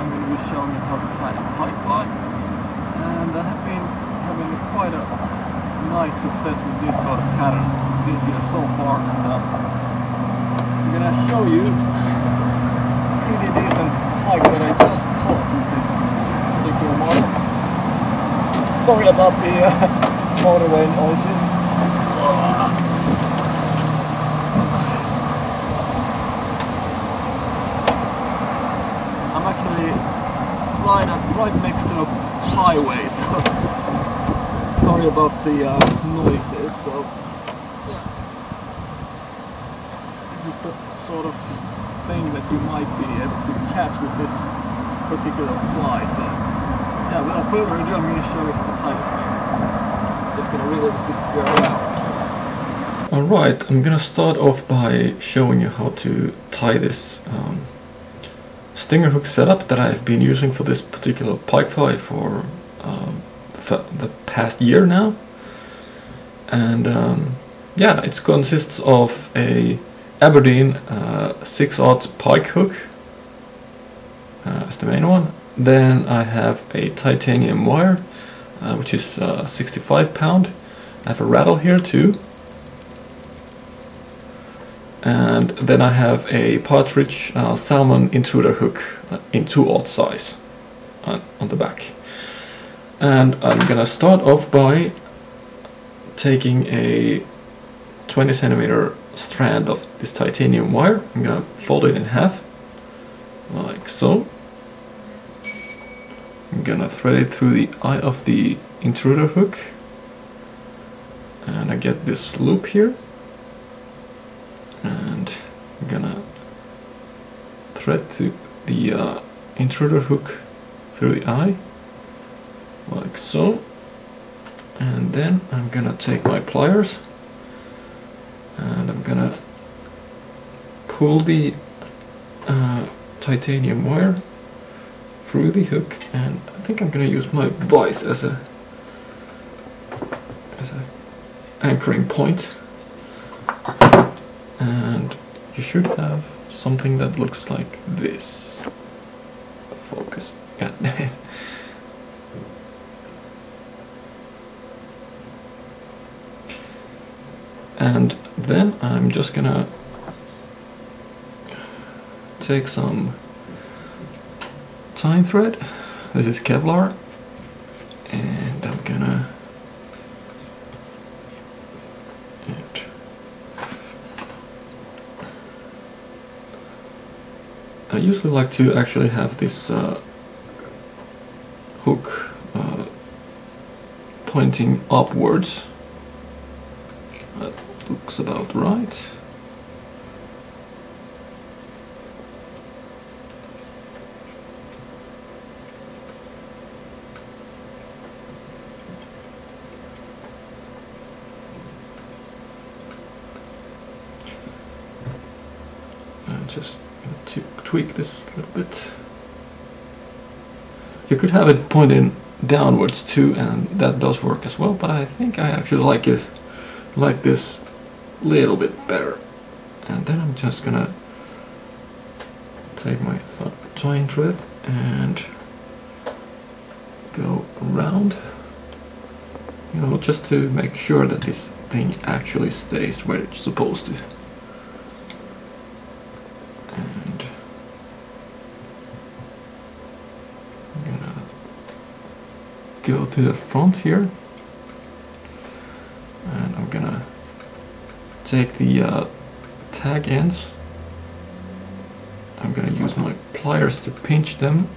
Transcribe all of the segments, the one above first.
I'm going to be showing you how to tie a pike fly, and I have been having quite a nice success with this sort of pattern this year so far, and I'm going to show you a pretty decent pike that I just caught with this particular model. Sorry about the motorway noises. I'm actually right next to the highway, so sorry about the noises. So yeah, this is the sort of thing that you might be able to catch with this particular fly. So yeah, without further ado, I'm going to show you how to tie this thing. Just going to release this girl out. Alright, I'm going to start off by showing you how to tie this stinger hook setup that I've been using for this particular pike fly for the past year now. And yeah, it consists of a Aberdeen 6/0 pike hook as the main one. Then I have a titanium wire, which is 65 pound. I have a rattle here too. And then I have a partridge salmon intruder hook in 2/0 size on the back. And I'm gonna start off by taking a 20 centimeter strand of this titanium wire. I'm gonna fold it in half, like so. I'm gonna thread it through the eye of the intruder hook, and I get this loop here, and I'm gonna thread the intruder hook through the eye, like so. And then I'm gonna take my pliers and I'm gonna pull the titanium wire through the hook, and I think I'm gonna use my vise as a anchoring point. And you should have something that looks like this. Focus. God damn it. And then I'm just gonna take some tying thread. This is Kevlar, and I'm gonna I usually like to actually have this hook pointing upwards. That looks about right. Just to tweak this a little bit. You could have it pointing downwards too, and that does work as well, but I think I actually like this little bit better. And then I'm just gonna take my tying thread and go around, you know, just to make sure that this thing actually stays where it's supposed to. And I'm gonna go to the front here, and I'm gonna take the tag ends. I'm gonna use my pliers to pinch them,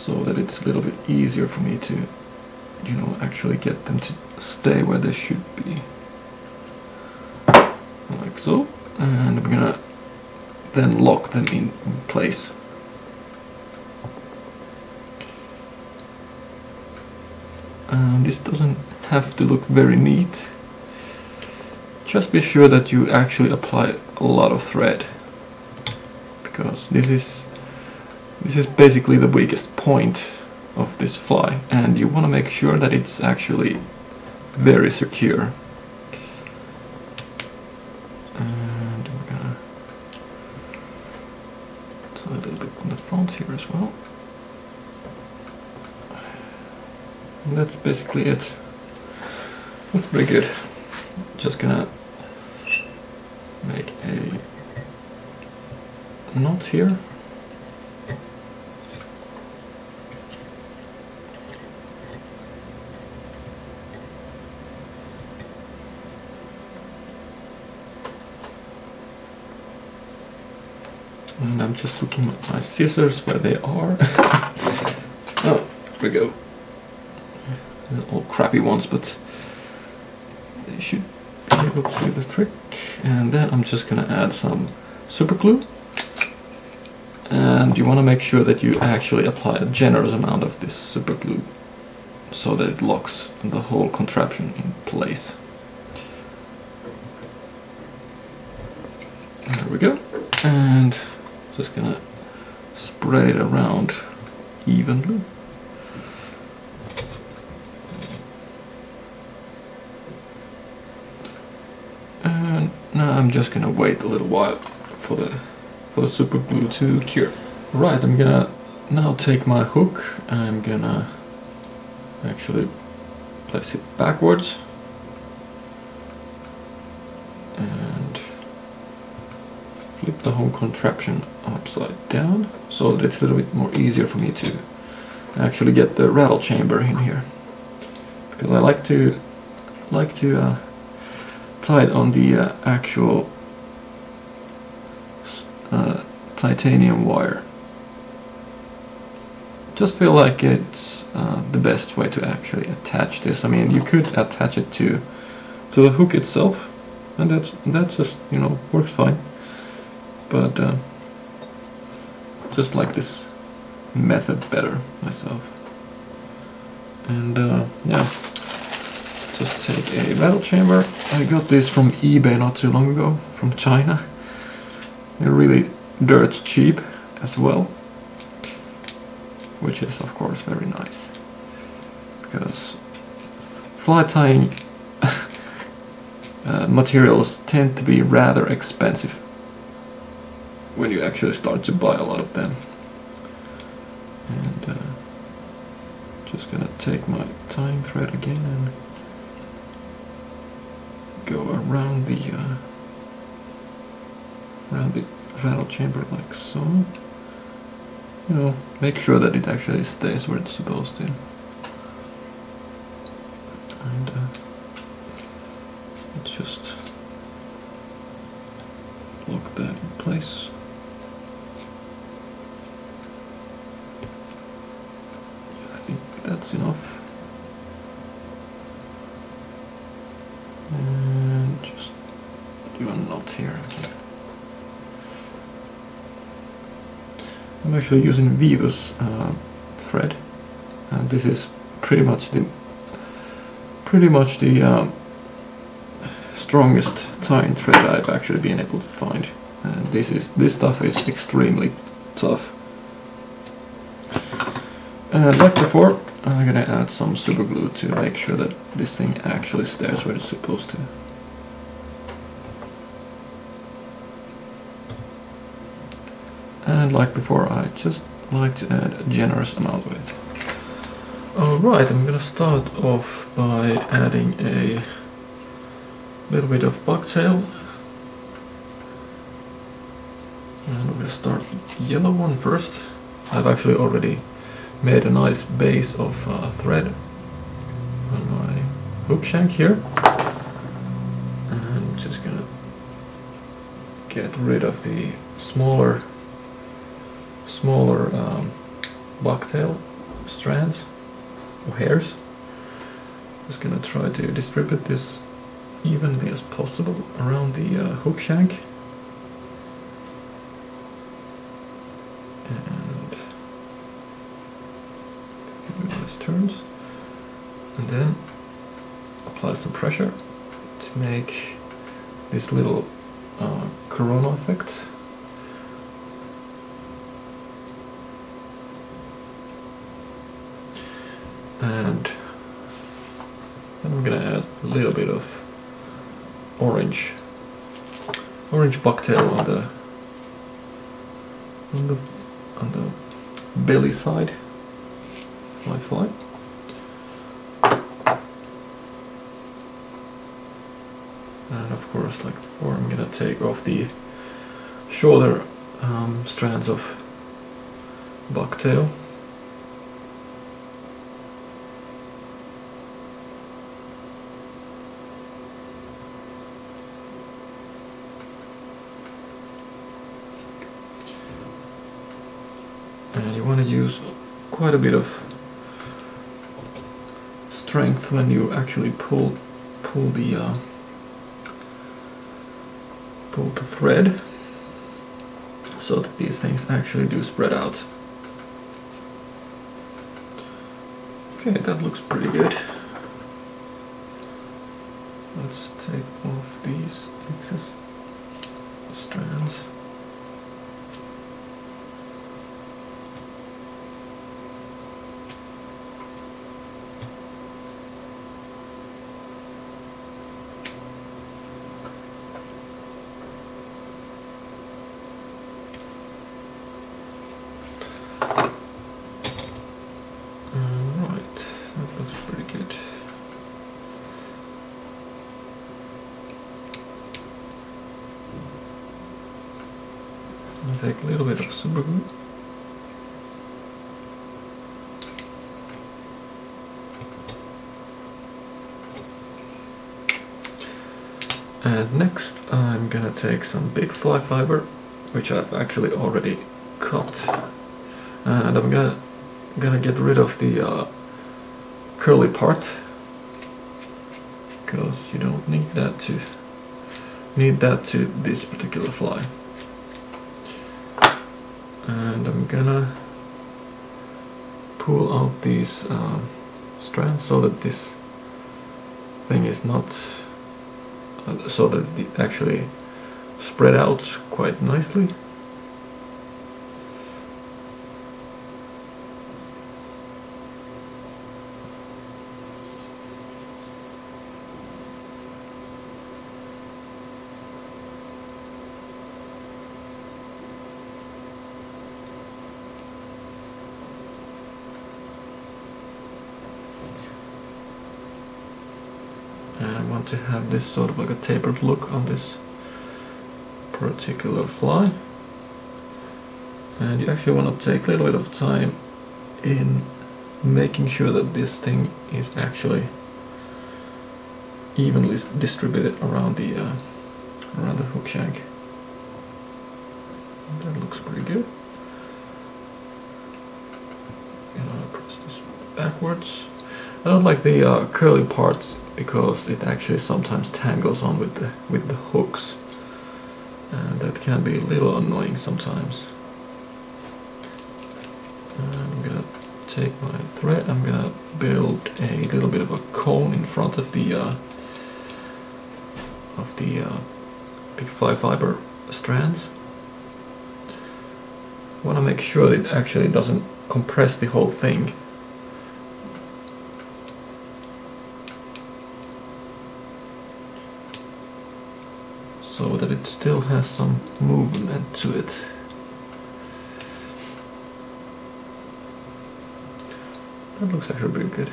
so that it's a little bit easier for me to, you know, actually get them to stay where they should be, like so. And I'm gonna then lock them in place. And this doesn't have to look very neat. Just be sure that you actually apply a lot of thread, because this is basically the weakest point of this fly, and you want to make sure that it's actually very secure. on the front here as well. And that's basically it. Looks pretty good. Just gonna make a knot here. And I'm just looking at my scissors where they are. Oh, there we go. All crappy ones, but they should be able to do the trick. And then I'm just gonna add some super glue. And you want to make sure that you actually apply a generous amount of this super glue so that it locks the whole contraption in place. There we go. And just gonna spread it around evenly. And now I'm just gonna wait a little while for the super glue to cure. Right, I'm gonna now take my hook. I'm gonna actually place it backwards and flip the whole contraption upside down so that it's a little bit more easier for me to actually get the rattle chamber in here, because I like to tie it on the actual titanium wire. Just feel like it's the best way to actually attach this. I mean, you could attach it to the hook itself, and that's just, you know, works fine. But just like this method better myself. And yeah, just take a rattle chamber. I got this from eBay not too long ago, from China. They're really dirt cheap as well, which is of course very nice, because fly tying materials tend to be rather expensive when you actually start to buy a lot of them. And just gonna take my tying thread again and go around the rattle chamber like so. You know, make sure that it actually stays where it's supposed to. And let's just lock that in place. I think that's enough. And just do a knot here. I'm actually using Vivus thread, and this is pretty much the strongest tying thread I've actually been able to find. And this stuff is extremely tough. And like before, I'm gonna add some super glue to make sure that this thing actually stays where it's supposed to. And like before, I just like to add a generous amount of it. Alright, I'm gonna start off by adding a little bit of bucktail. And I'm gonna start with the yellow one first. I've actually already made a nice base of thread on my hook shank here. And I'm just gonna get rid of the smaller bucktail strands or hairs. Just gonna try to distribute this evenly as possible around the hook shank. And give it nice turns. And then apply some pressure to make this little corona effect. And then I'm gonna add a little bit of orange bucktail on the on the belly side of my fly. And of course, like before, I'm gonna take off the shorter strands of bucktail. And you want to use quite a bit of strength when you actually pull the thread, so that these things actually do spread out. Okay, that looks pretty good. Let's take off these excess strands. Take a little bit of super glue. And next I'm gonna take some big fly fiber, which I've actually already cut, and I'm gonna get rid of the curly part, because you don't need that to this particular fly. And I'm gonna pull out these strands so that this thing is not, so that it actually spread out quite nicely. And I want to have this sort of like a tapered look on this particular fly. And you actually want to take a little bit of time in making sure that this thing is actually evenly distributed around the hook shank. That looks pretty good. Gonna press this backwards. I don't like the curly parts, because it actually sometimes tangles on with the hooks, and that can be a little annoying sometimes. And I'm gonna take my thread. I'm gonna build a little bit of a cone in front of the big fly fiber strands. I want to make sure that it actually doesn't compress the whole thing. So that it still has some movement to it. That looks actually pretty good.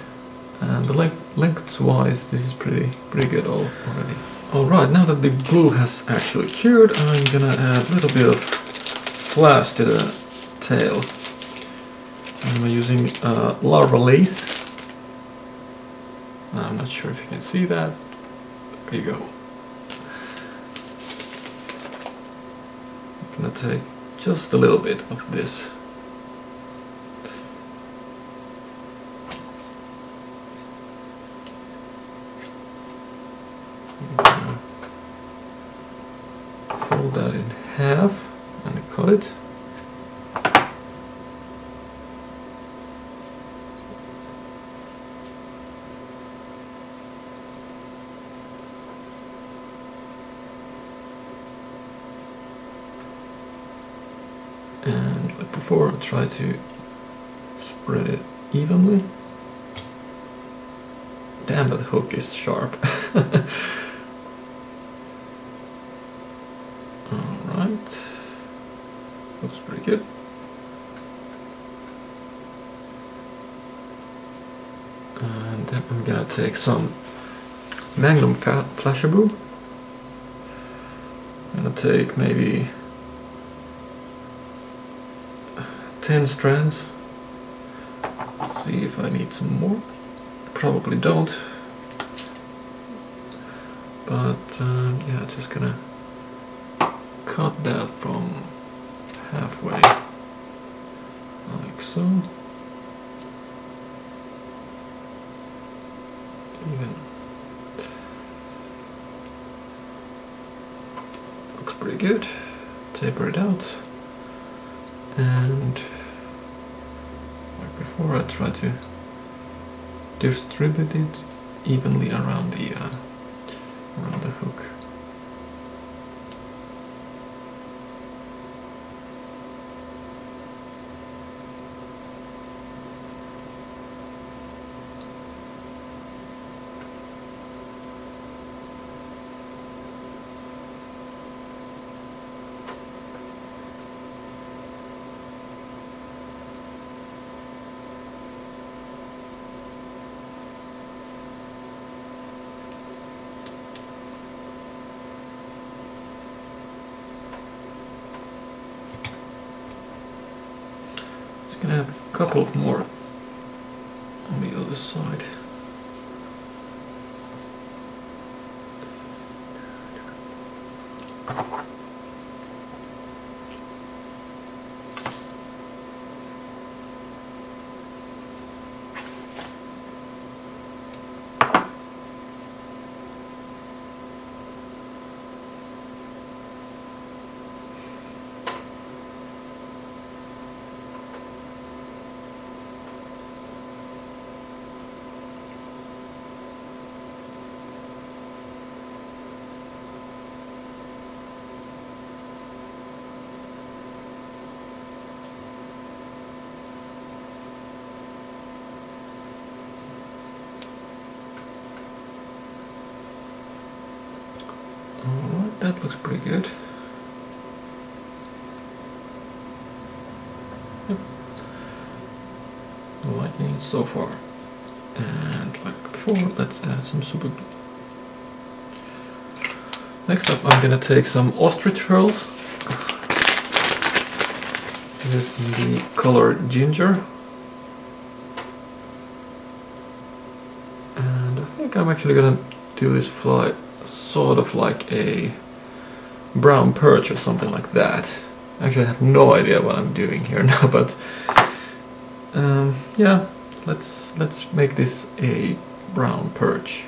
And the lengthwise, this is pretty good already. Alright, now that the glue has actually cured, I'm gonna add a little bit of flash to the tail. I'm using larva lace. I'm not sure if you can see that. There you go. I'm gonna take just a little bit of this. Fold that in half and cut it. And like before, try to spread it evenly. Damn, that hook is sharp. Alright, looks pretty good. I'm gonna take some Magnum Flashaboo. I'm gonna take maybe 10 strands. Let's see if I need some more. Probably don't. But yeah, just gonna cut that from halfway, like so. Even looks pretty good. Taper it out, and like before, I try to distribute it evenly around the hook. Gonna have a couple of more on the other side. Alright, that looks pretty good. Yep. Liking it so far. And like before, let's add some super glue. Next up, I'm gonna take some ostrich pearls. This is in the color ginger. And I think I'm actually gonna do this fly sort of like a brown perch or something like that. Actually, I have no idea what I'm doing here now, but yeah, let's make this a brown perch.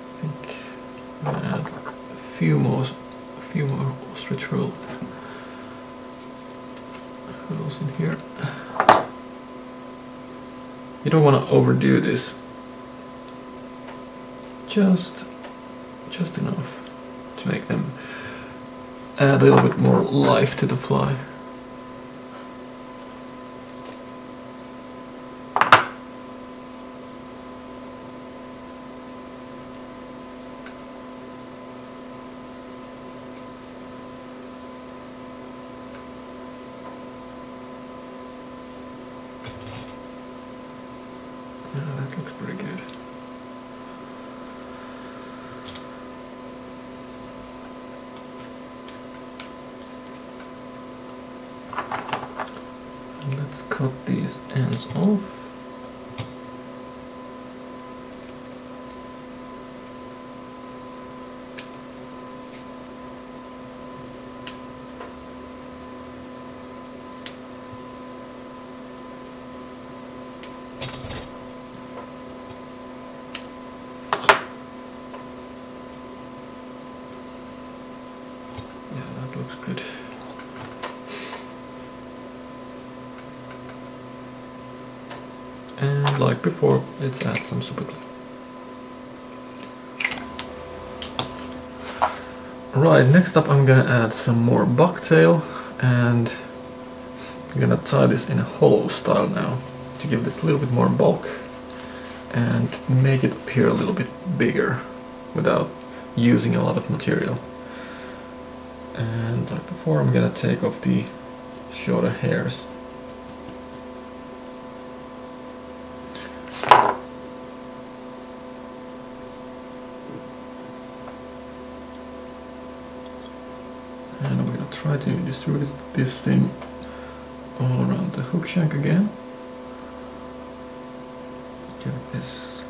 I think I'm gonna add a few more ostrich pearls in here. You don't want to overdo this. Just enough to make them add a little bit more life to the fly. That looks pretty good. And let's cut these ends off. Looks good. And like before, let's add some super glue. Right, next up I'm gonna add some more bucktail, and I'm gonna tie this in a hollow style now to give this a little bit more bulk and make it appear a little bit bigger without using a lot of material. And like before, I'm gonna take off the shorter hairs. And I'm gonna try to distribute this thing all around the hook shank again. Give this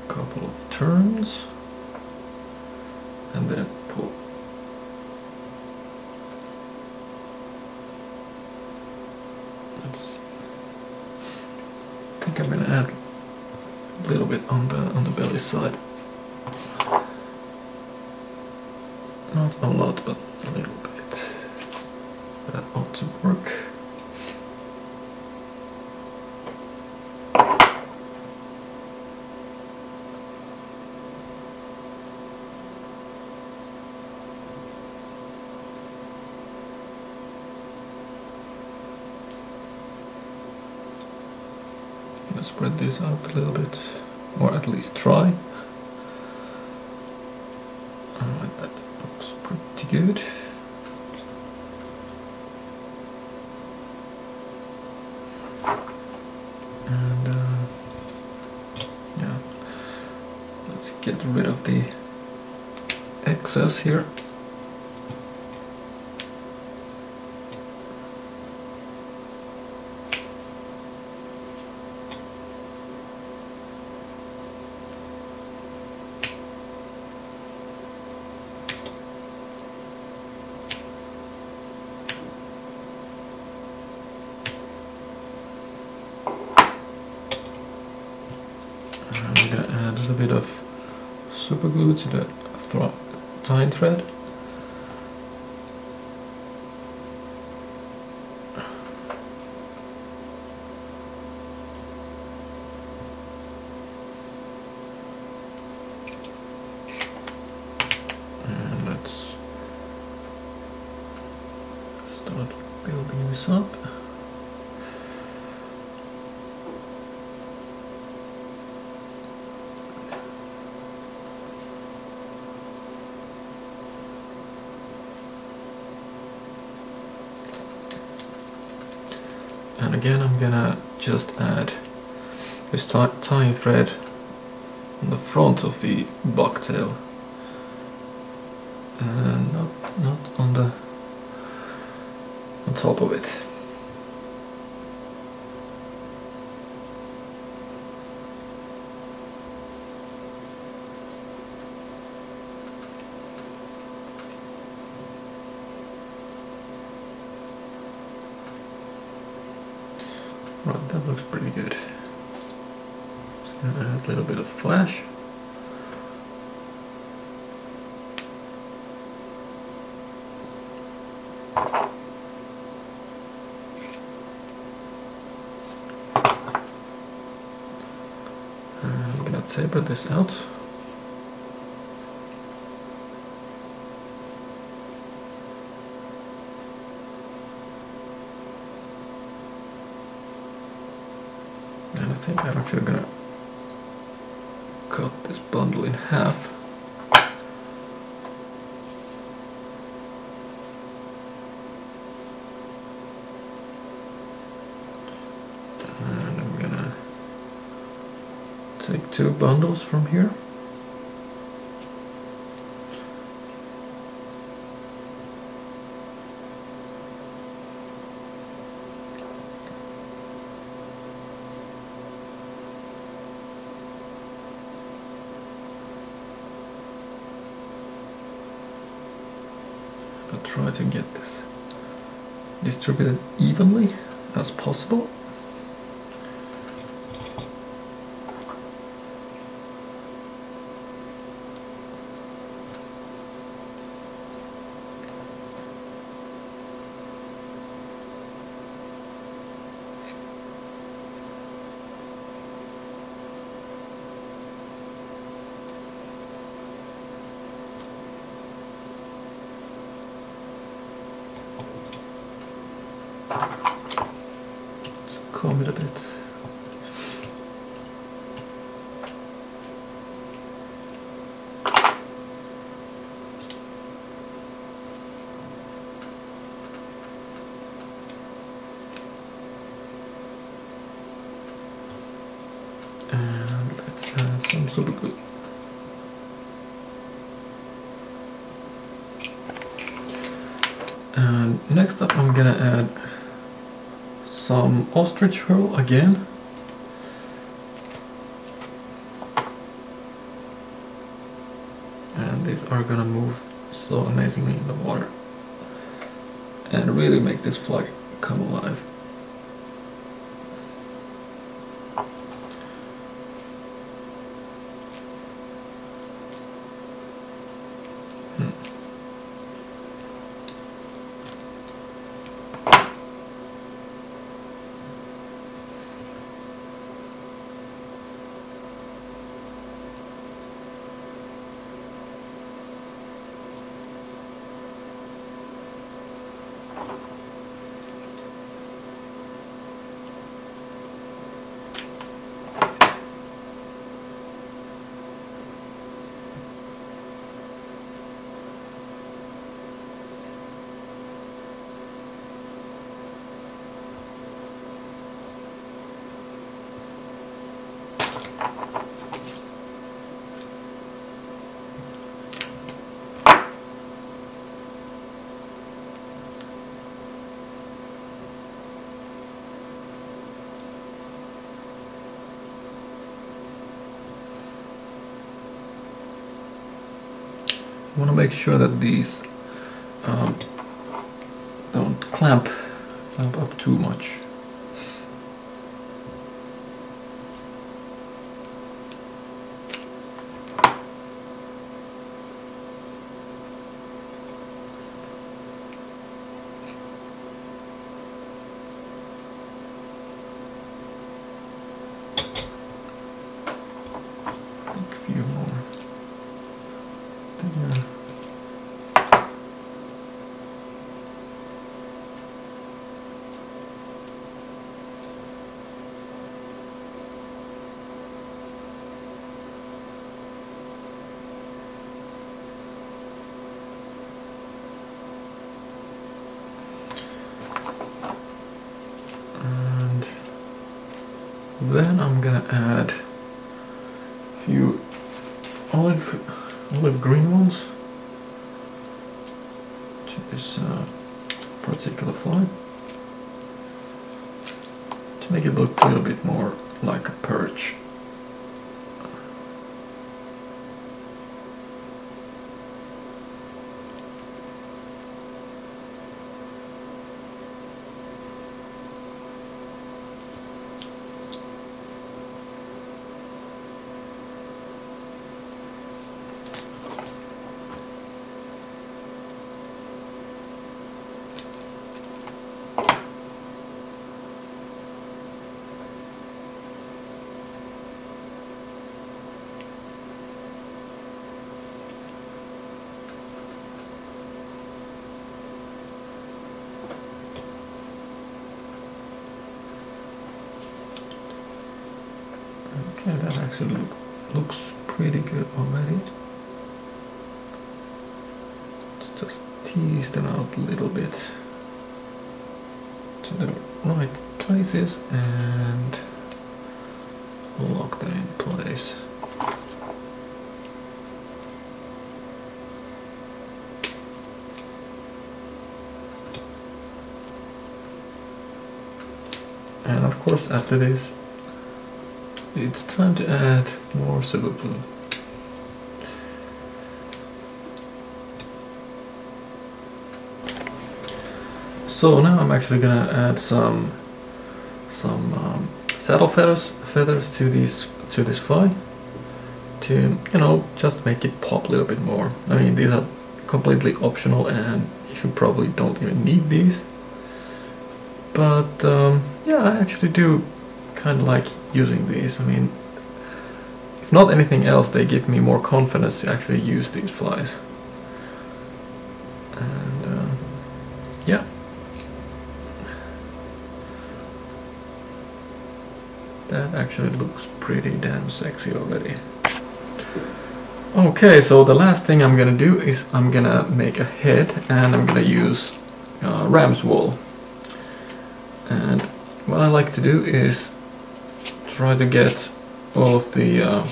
a couple of turns and then pull. I think I'm gonna add a little bit on the belly side. Not a lot, but a little bit. That ought to work. Spread this out a little bit, or at least try. Alright, that looks pretty good. And yeah, let's get rid of the excess here. I'm gonna add a little bit of super glue to the tying thread. And let's start building this up. And again, I'm gonna just add this tying thread on the front of the bucktail, and not on top of it. Right, that looks pretty good. Just gonna add a little bit of flash. And I'm gonna taper this out. And I think I'm actually gonna cut this bundle in half. And I'm gonna take 2 bundles from here. I'll try to get this distributed evenly as possible. Let's comb it a bit. super good. And next up I'm gonna add some ostrich pearl again. And these are gonna move so amazingly in the water and really make this fly come alive. I want to make sure that these don't clamp up too much. A few more. There. And then I'm gonna add a few olive green ones to this particular fly to make it look a little bit more like a perch. Okay, that actually looks pretty good already. Let's just tease them out a little bit to the right places and lock them in place. And of course, after this, it's time to add more silver glue. So now I'm actually gonna add some saddle feathers to this fly to, you know, just make it pop a little bit more. I mean, these are completely optional and you probably don't even need these. But yeah, I actually do kind of like using these. I mean, if not anything else, they give me more confidence to actually use these flies. And yeah. That actually looks pretty damn sexy already. Okay, so the last thing I'm gonna do is I'm gonna make a head, and I'm gonna use ram's wool. And what I like to do is try to get all of the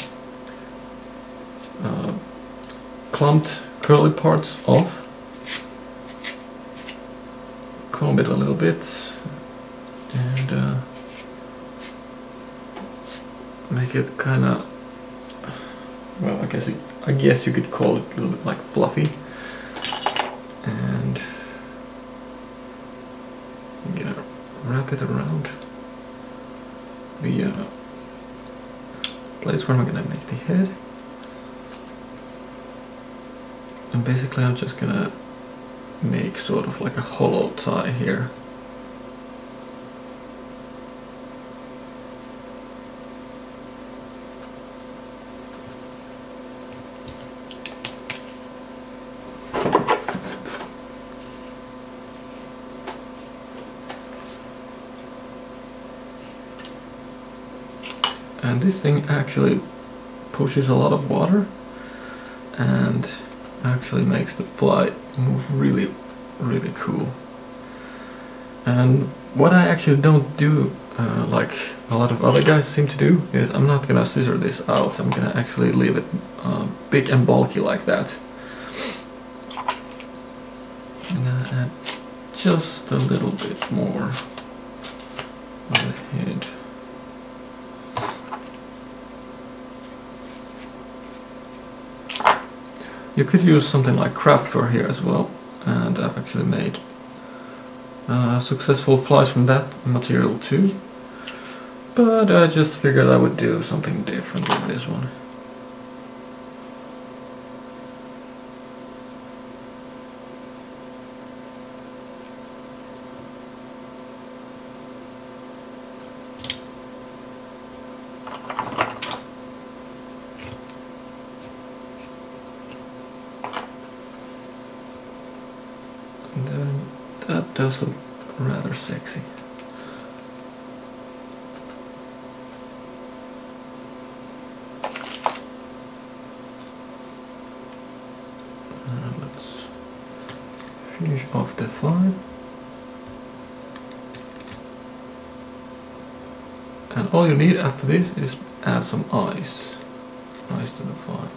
clumped curly parts off. Comb it a little bit and make it kind of, well, I guess you could call it a little bit like fluffy. And I'm gonna wrap it around the place where I'm gonna make the head. And basically I'm just gonna make sort of like a hollow tie here. And this thing actually pushes a lot of water and actually makes the fly move really, really cool. And what I actually don't do, like a lot of other guys seem to do, is I'm not gonna scissor this out. I'm gonna actually leave it big and bulky like that. I'm gonna add just a little bit more of the head. You could use something like craft fur here as well, and I've actually made successful flies from that material too, but I just figured I would do something different with this one. And then that does look rather sexy. Let's finish off the fly. And all you need after this is add some ice to the fly.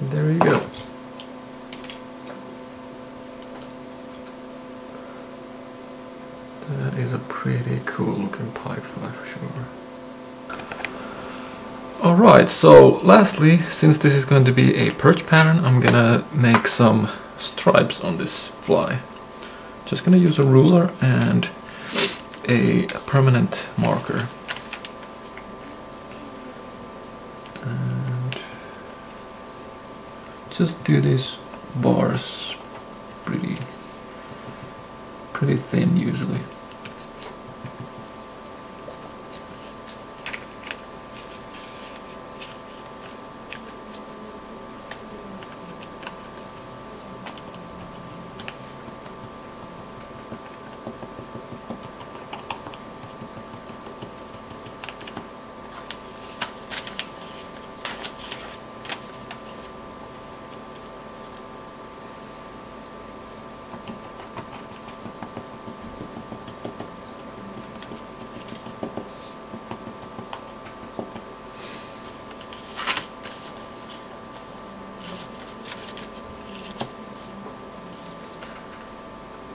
There you go. That is a pretty cool looking pipe fly for sure. Alright, so lastly, since this is going to be a perch pattern, I'm gonna make some stripes on this fly. Just gonna use a ruler and a permanent marker. And just do these bars pretty thin usually.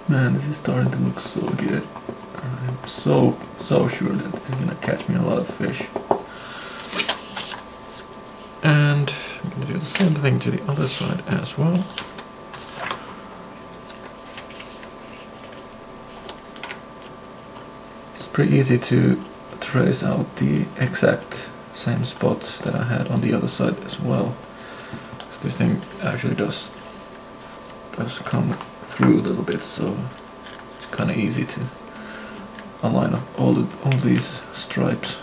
Man, this is starting to look so good. I'm so sure that this is gonna catch me a lot of fish. And I'm gonna do the same thing to the other side as well. It's pretty easy to trace out the exact same spot that I had on the other side as well. This thing actually does come through a little bit, so it's kind of easy to align up all these stripes.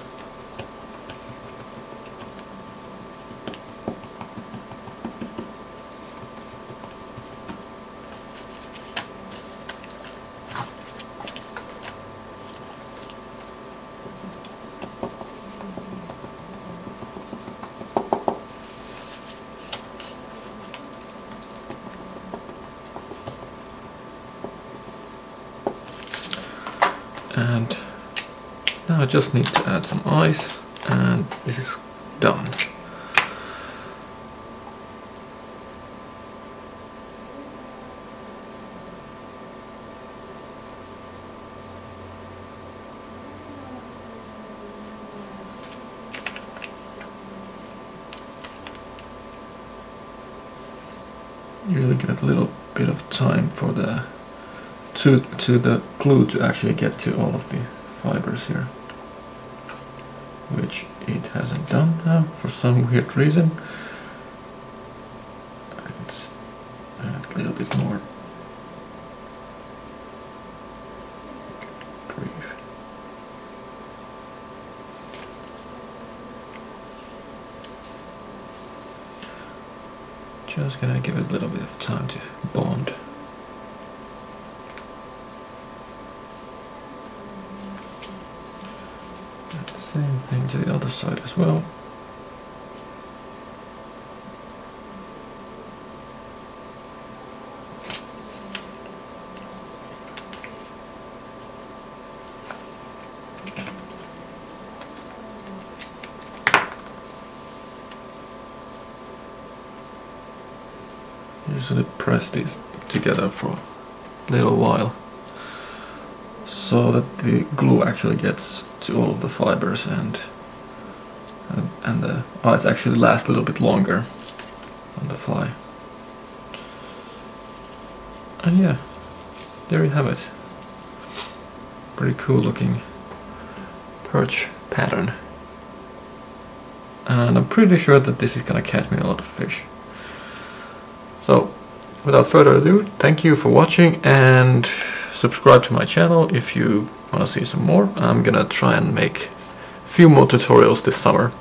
And now I just need to add some ice, and this is done. Usually give it a little bit of time for the to the glue to actually get to all of the fibers here, which it hasn't done now for some weird reason. Let's add a little bit more. Grief. Just gonna give it a little bit of time to bond. Same thing to the other side as well. Usually press these together for a little while so that the glue actually gets to all of the fibers and the ice actually lasts a little bit longer on the fly. And yeah, there you have it. Pretty cool looking perch pattern. And I'm pretty sure that this is gonna catch me a lot of fish. So, without further ado, thank you for watching, and subscribe to my channel if you want to see some more. I'm gonna try and make a few more tutorials this summer.